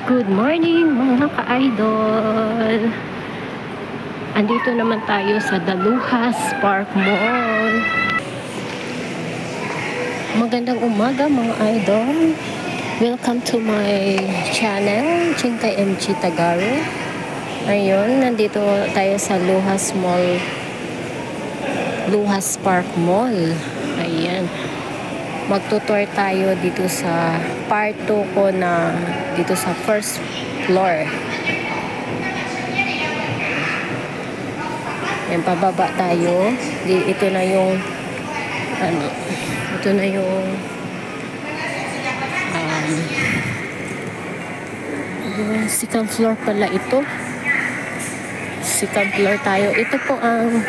Good morning mga ka-idol. Andito naman tayo sa Daluhas Park Mall. Magandang umaga mga idol. Welcome to my channel, Chinkay MG Tagaro. Ayun, nandito tayo sa Luhas Mall. Luhas Park Mall. Ayan. Magtutour tayo dito sa part 2 ko na dito sa first floor. Yan, pababa tayo. Ito na yung ito na yung second floor pala ito. Second floor tayo. Ito po ang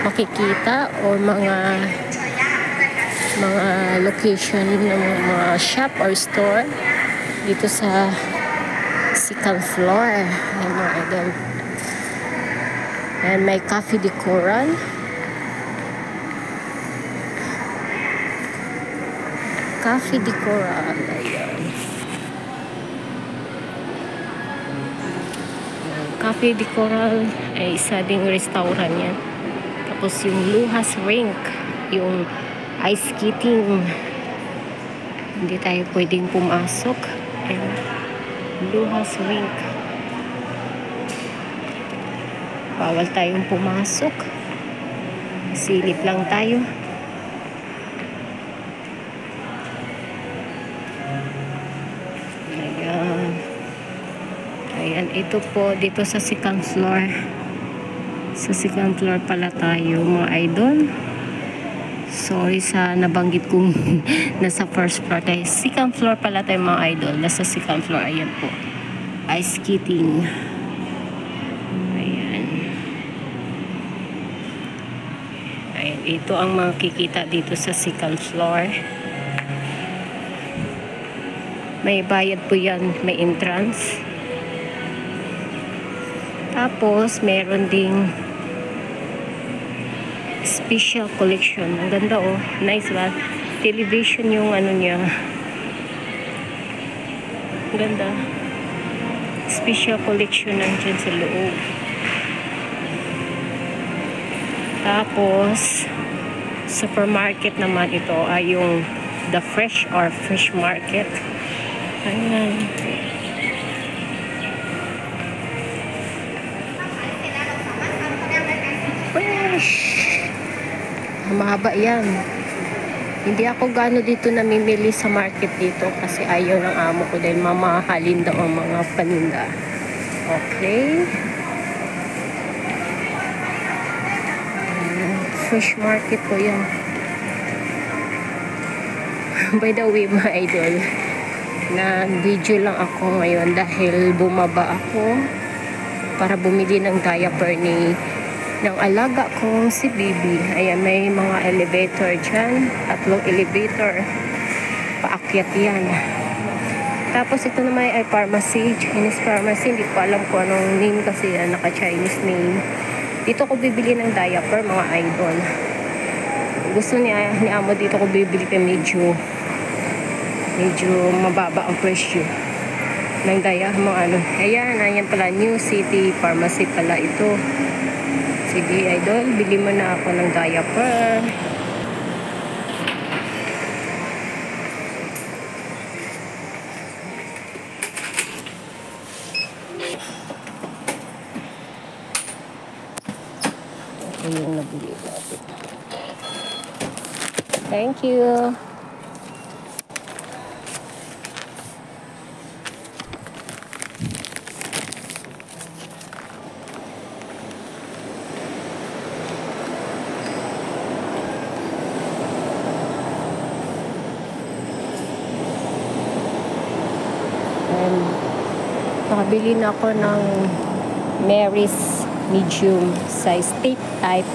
makikita o mga location ng mga shop or store dito sa second floor. Ayan mga idol. And may Cafe de Coral. Cafe de Coral. Ayan. Cafe de Coral ay isa ding restaurant yan. Tapos yung Luhas Rink, yung ice skating, hindi tayo pwedeng pumasok. Ayan. Luhas Rink, bawal tayong pumasok, silip lang tayo. Ayan. Ayan, ito po dito sa second floor. Sa second floor pala tayo mga idol. Sorry sa nabanggit kong nasa first floor tayo. Second floor pala tayo mga idol. Nasa second floor. Ayan po. Ice skating. Ayan. Ayan. Ito ang makikita dito sa second floor. May bayad po yan. May entrance. Tapos meron ding special collection. Ang ganda oh. Nice ba? Television yung ano niya. Ang ganda. Special collection nandiyan sa loob. Tapos supermarket naman ito ay yung The Fresh or Fish Market. Ayan. Fresh. Mahaba yan. Hindi ako gaano dito namimili sa market dito kasi ayaw ng amo ko dahil mamahalin daw ang mga paninda. Okay. Fish market po yan. By the way mga idol, na video lang ako ngayon dahil bumaba ako para bumili ng diaper ng alaga kong si Bibi. Ayan, may mga elevator dyan. 3 elevator. Paakyat yan. Tapos ito naman ay pharmacy. Chinese pharmacy. Hindi ko alam kung anong name kasi naka-Chinese name. Dito ko bibili ng diaper, mga idol. Gusto ni amo dito ko bibili kay medyo mababa ang presyo ng diaper, mga ano. Ayan pala, New City Pharmacy pala ito. Sige, idol, bili mo na ako ng diaper. Ito yung nabili natin. Thank you. Nakabili na ako ng Mary's medium size tape type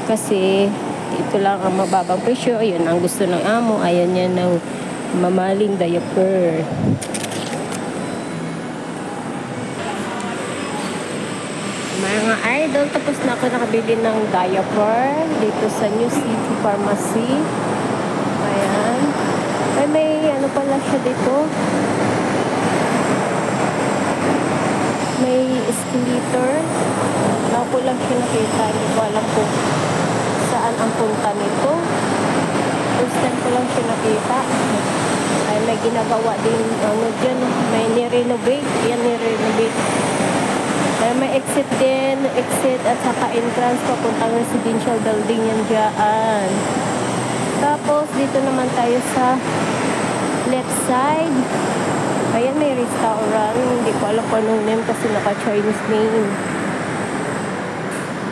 kasi ito lang ang mababang presyo. Ayun ang gusto ng amo. Ayan yan ng mamaling diaper. Mga idol, tapos na ako nakabili ng diaper dito sa New City Pharmacy. Ayan. Ay, may ano pala siya dito. U-turn. Now ko lang siya nakita. Hindi ko alam kung saan ang punta nito. First time ko lang siya nakita. Ay, may ginagawa din ano dyan. May ni-renovate. Yan, ni-renovate. Ay, may exit din. Exit at saka entrance papuntang residential building yan dyan. Tapos, dito naman tayo sa left side. Ayan, may restaurant. Hindi ko alam kung anong name kasi naka-Chinese name.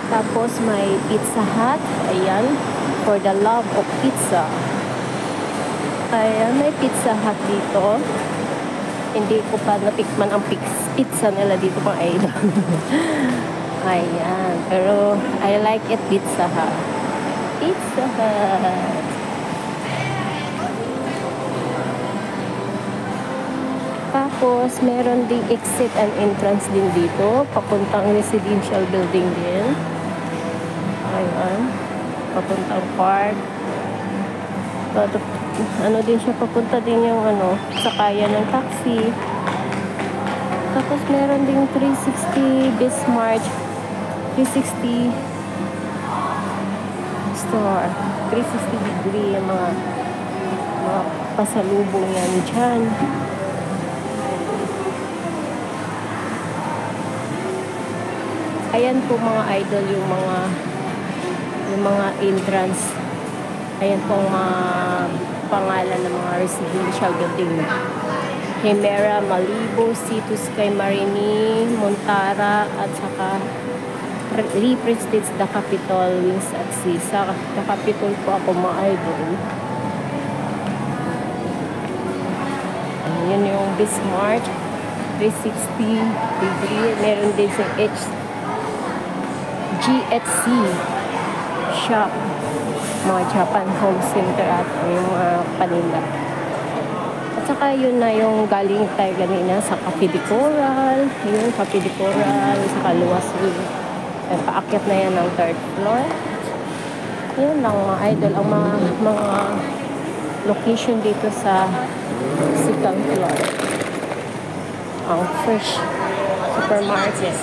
Tapos, may Pizza Hut. Ayan, for the love of pizza. Ayan, may Pizza Hut dito. Hindi ko pa natikman ang pizza nila dito mga idol. Ayan, pero I like it, Pizza Hut. Pizza Hut. Tapos, meron ding exit and entrance din dito. Papuntang residential building din. Ayan. Papuntang park. Ano din siya, papunta din yung sakayan ng taxi. Tapos, meron ding 360 Bismarck. 360 store. 360 degree. Yung mga pasalubong yan dyan. Ayan po mga idol yung mga entrance. Ayan po ang mga pangalan ng mga residential building. Himera, Malibu, City Sky Marini, Montara, at saka represents the Capitol Wings at Sea. Sa the Capitol po ako mga idol. Ayan yung Bismarck 360 degree. Meron din sa GHC shop, mga Japan Home Center at yung mga paninda. At saka yun na yung galing tayo ganina sa Cafe de Coral. Yun, Cafe de Coral, sa Luwasville. Paakyat na yan ng 3rd floor. Yun lang mga idol, ang mga location dito sa 2nd floor. Ang Fresh Supermarket.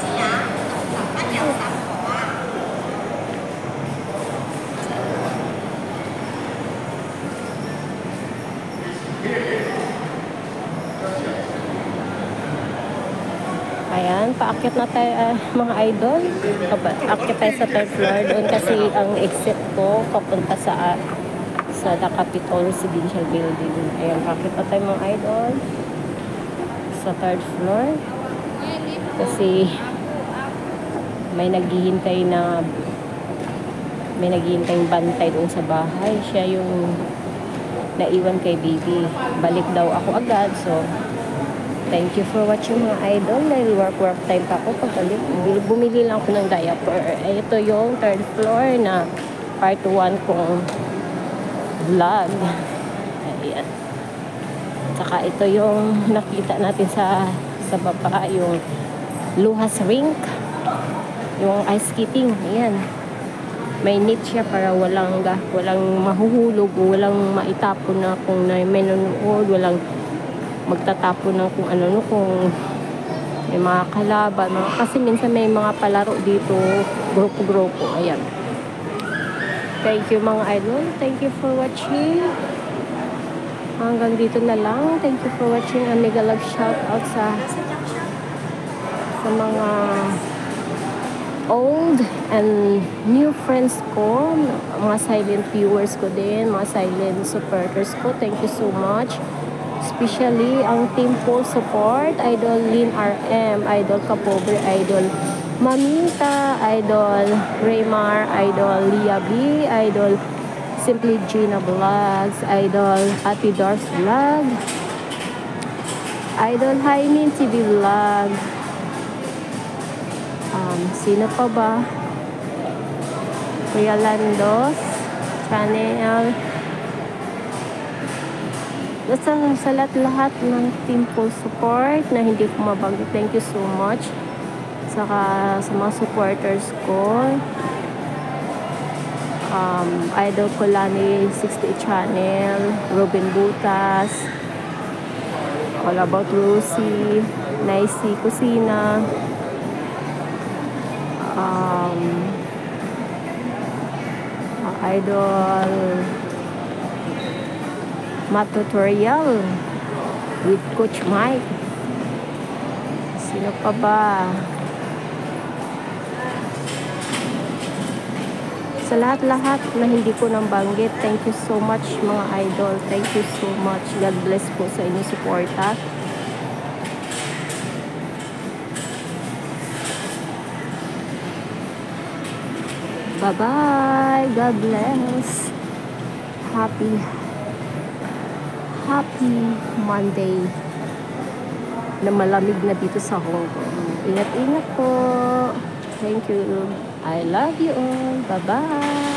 Ayan, paakyat na tayo mga idol. Paakyat tayo sa 3rd floor. Doon kasi ang exit ko papunta sa the Capitol Residential Building. Ayan, paakyat na tayo mga idol sa 3rd floor. Kasi may naghihintay bantay doon sa bahay. Siya yung naiwan kay baby. Balik daw ako agad. So, thank you for watching mga idol. Dahil work time pa ako. Pagkalik, bumili lang ako ng diaper. Ito yung 3rd floor na part 1 kong vlog. Ayan. Saka ito yung nakita natin sa baba. Yung Luhas Rink. Yung ice skating. Ayan. May net siya para walang mahuhulog o walang maitapon na kung may nanonood, walang magtatapon ng kung ano, kung may mga kalaban, kasi minsan may mga palaro dito, grupo-grupo. Ayan. Thank you mga idol. Thank you for watching. Hanggang dito na lang. Thank you for watching. A mega love shout out sa mga old and new friends ko, mga silent viewers ko din, mga silent supporters ko. Thank you so much. Especially ang team full support, Idol Lynn RM, Idol Kapobre, Idol Mamita, Idol Raymar, Idol Lia B, Idol Simply Gina Vlogs, Idol Ate Dars Vlog, Idol Jaime TV Vlog, sino pa ba? Kuya Landos Channel. Basta sa lahat ng team full support na hindi ko mabanggit, thank you so much. Saka sa mga supporters ko, Idol Colani 60 Channel, Robin Butas, All About Rosie, Nicey Kusina, um, Idol math tutorial with Coach Mike. Sino pa ba? Sa lahat-lahat na hindi ko nang banggit, thank you so much mga idol. Thank you so much. God bless po sa inyong suporta. Bye-bye. God bless. Happy Monday na malamig na dito sa Hong Kong. Ingat-ingat po. Thank you. I love you all. Bye-bye.